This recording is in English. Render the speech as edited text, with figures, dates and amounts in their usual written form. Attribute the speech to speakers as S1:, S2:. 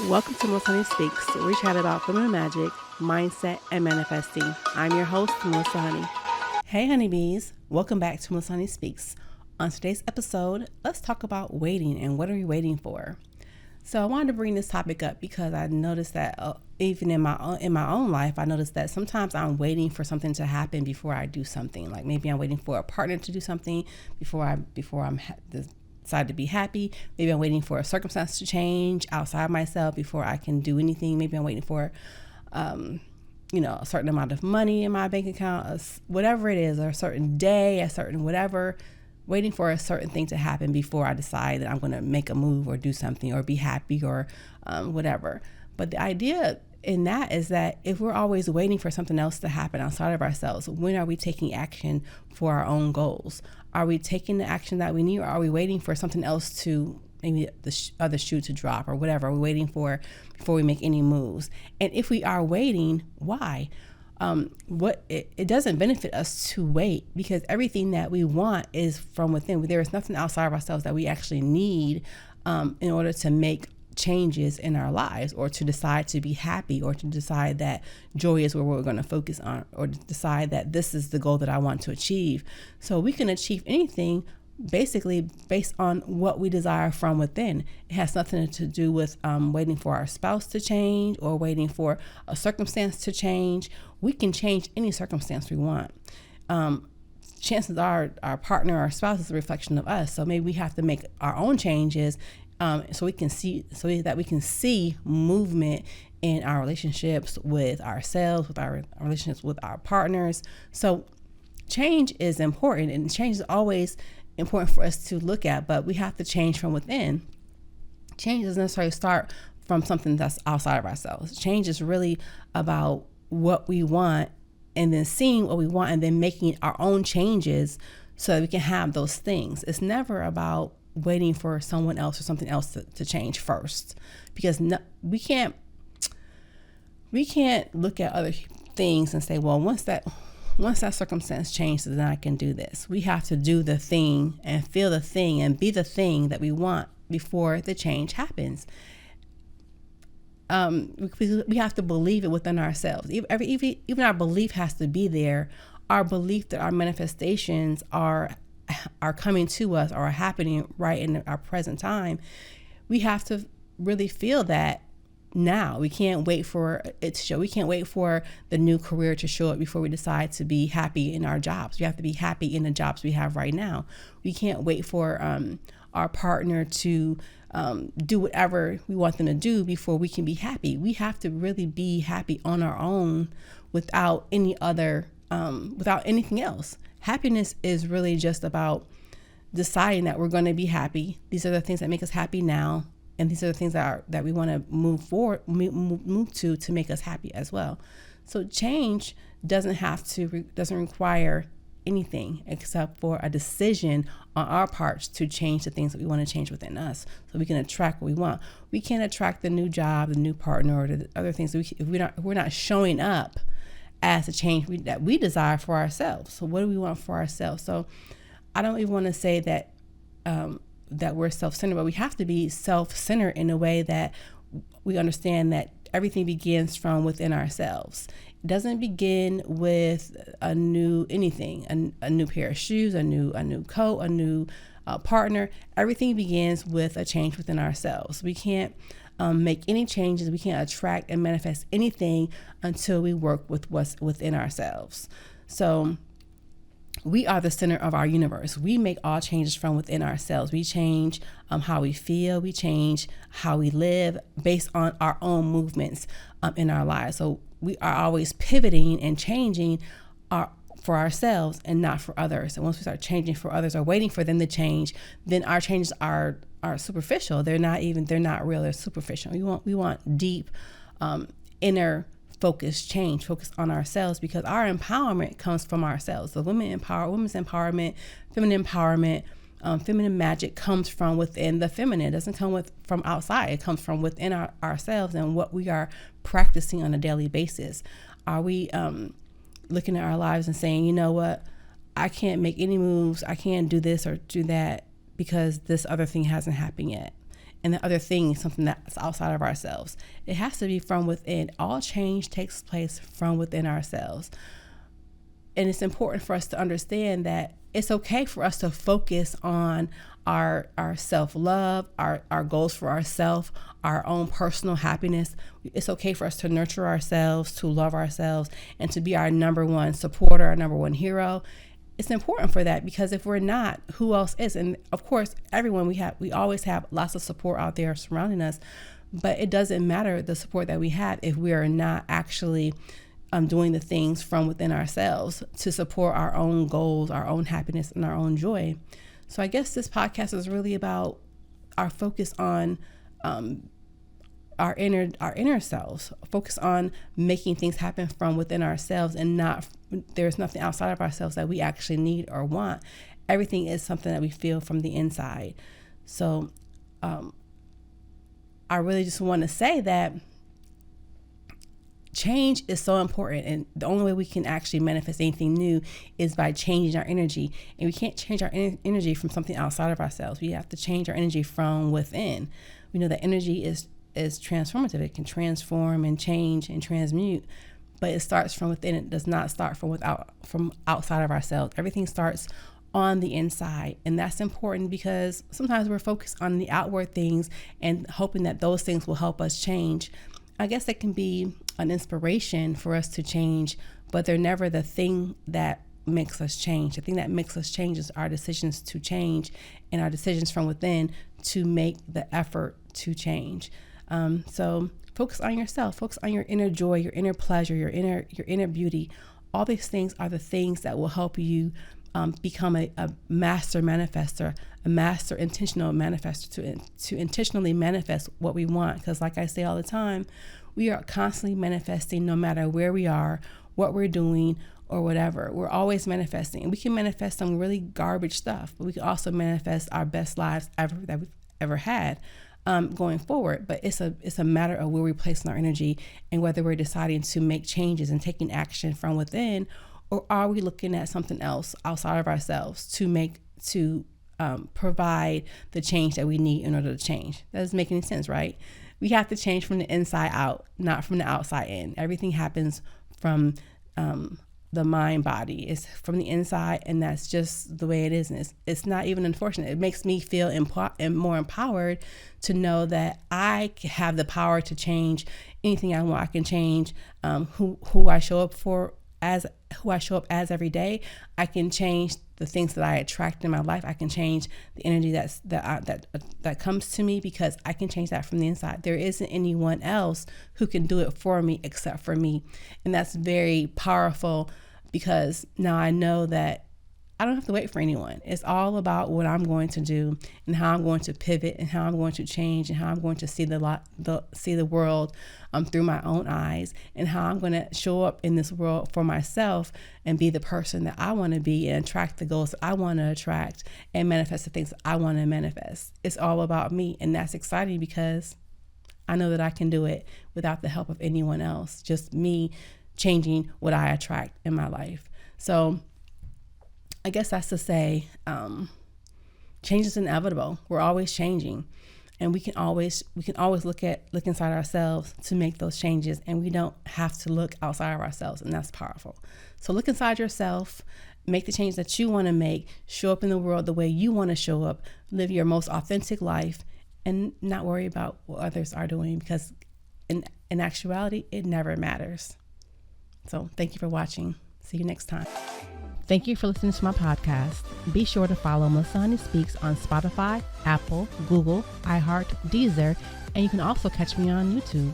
S1: Welcome to Melissa Honey Speaks, where we chat about feminine magic, mindset, and manifesting. I'm your host, Melissa Honey. Hey honeybees, welcome back to Melissa Honey Speaks. On today's episode, let's talk about waiting and what are we waiting for. So I wanted to bring this topic up because I noticed that even in my own life, I noticed that sometimes I'm waiting for something to happen before I do something. Like maybe I'm waiting for a partner to do something before I'm decide to be happy. Maybe I'm waiting for a circumstance to change outside myself before I can do anything. Maybe I'm waiting for, a certain amount of money in my bank account, whatever it is, or a certain day, a certain whatever, waiting for a certain thing to happen before I decide that I'm going to make a move or do something or be happy or whatever. But the idea in that is that if we're always waiting for something else to happen outside of ourselves, when are we taking action for our own goals? Are we taking the action that we need, or are we waiting for something else to, maybe the other shoe to drop or whatever? Are we waiting for before we make any moves? And if we are waiting, why? It doesn't benefit us to wait, because everything that we want is from within. There is nothing outside of ourselves that we actually need in order to make changes in our lives, or to decide to be happy, or to decide that joy is where we're going to focus on, or to decide that this is the goal that I want to achieve. So we can achieve anything basically based on what we desire from within. It has nothing to do with waiting for our spouse to change or waiting for a circumstance to change. We can change any circumstance we want. Chances are our partner or our spouse is a reflection of us. So maybe we have to make our own changes so that we can see movement in our relationships with ourselves, with our relationships with our partners. So change is important, and change is always important for us to look at, but we have to change from within. Change doesn't necessarily start from something that's outside of ourselves. Change is really about what we want, and then seeing what we want and then making our own changes so that we can have those things. It's never about waiting for someone else or something else to change first, because we can't look at other things and say, well, once that circumstance changes, then I can do this. We have to do the thing and feel the thing and be the thing that we want before the change happens. We have to believe it within ourselves. Even our belief has to be there. Our belief that our manifestations are coming to us or are happening right in our present time. We have to really feel that now. We can't wait for it to show. We can't wait for the new career to show up before we decide to be happy in our jobs. We have to be happy in the jobs we have right now. We can't wait for our partner to do whatever we want them to do before we can be happy. We have to really be happy on our own without anything else. Happiness is really just about deciding that we're going to be happy. These are the things that make us happy now, and these are the things that we want to move to make us happy as well. So change doesn't require anything except for a decision on our parts to change the things that we want to change within us, so we can attract what we want. We can't attract the new job, the new partner, or the other things if we're not showing up as a change that we desire for ourselves. So what do we want for ourselves? So I don't even want to say that that we're self-centered, but we have to be self-centered in a way that we understand that everything begins from within ourselves. It doesn't begin with a new pair of shoes, a new coat, a new partner. Everything begins with a change within ourselves. We can't make any changes. We can't attract and manifest anything until we work with what's within ourselves. So we are the center of our universe. We make all changes from within ourselves. We change how we feel. We change how we live based on our own movements in our lives. So we are always pivoting and changing for ourselves and not for others. And once we start changing for others or waiting for them to change, then our changes are superficial. They're not real. They're superficial. We want deep, inner focused change, focused on ourselves, because our empowerment comes from ourselves. So women's empowerment, feminine empowerment, feminine magic comes from within the feminine. It doesn't come from outside. It comes from within ourselves and what we are practicing on a daily basis. Are we looking at our lives and saying, you know what, I can't make any moves, I can't do this or do that because this other thing hasn't happened yet. and the other thing is something that's outside of ourselves. It has to be from within. All change takes place from within ourselves. And it's important for us to understand that it's okay for us to focus on our self-love, our goals for ourselves, our own personal happiness. It's okay for us to nurture ourselves, to love ourselves, and to be our number one supporter, our number one hero. It's important for that, because if we're not, who else is? And of course, everyone, we always have lots of support out there surrounding us, but it doesn't matter the support that we have if we are not actually doing the things from within ourselves to support our own goals, our own happiness, and our own joy. So I guess this podcast is really about our focus on our inner selves, focus on making things happen from within ourselves, and there's nothing outside of ourselves that we actually need or want. Everything is something that we feel from the inside. So I really just want to say that change is so important, and the only way we can actually manifest anything new is by changing our energy. And we can't change our energy from something outside of ourselves. We have to change our energy from within. We know that energy is transformative. It can transform and change and transmute, but it starts from within. It does not start from outside of ourselves. Everything starts on the inside, and that's important because sometimes we're focused on the outward things and hoping that those things will help us change. I guess it can be an inspiration for us to change, but they're never the thing that makes us change. The thing that makes us change is our decisions to change and our decisions from within to make the effort to change. So focus on yourself, focus on your inner joy, your inner pleasure, your inner beauty. All these things are the things that will help you become a master manifester, a master intentional manifester, to intentionally manifest what we want. Because like I say all the time, we are constantly manifesting no matter where we are, what we're doing, or whatever. We're always manifesting. And we can manifest some really garbage stuff, but we can also manifest our best lives ever that we've ever had going forward. But it's a matter of where we're placing our energy and whether we're deciding to make changes and taking action from within, or are we looking at something else outside of ourselves to provide the change that we need in order to change. That doesn't make any sense, right? We have to change from the inside out, not from the outside in. Everything happens from the mind body. It's from the inside, and that's just the way it is. And it's not even unfortunate. It makes me feel more empowered to know that I have the power to change anything I want. I can change who I show up as every day. I can change the things that I attract in my life. I can change the energy that comes to me, because I can change that from the inside. There isn't anyone else who can do it for me except for me. And that's very powerful, because now I know that I don't have to wait for anyone. It's all about what I'm going to do and how I'm going to pivot and how I'm going to change and how I'm going to see the world through my own eyes, and how I'm going to show up in this world for myself and be the person that I want to be and attract the goals that I want to attract and manifest the things that I want to manifest. It's all about me, and that's exciting because I know that I can do it without the help of anyone else, just me changing what I attract in my life. So I guess that's to say, change is inevitable. We're always changing, and we can always look inside ourselves to make those changes, and we don't have to look outside of ourselves, and that's powerful. So look inside yourself, make the change that you want to make, show up in the world the way you want to show up, live your most authentic life, and not worry about what others are doing, because in actuality, it never matters. So thank you for watching. See you next time. Thank you for listening to my podcast. Be sure to follow Melissa Honey Speaks on Spotify, Apple, Google, iHeart, Deezer, and you can also catch me on YouTube.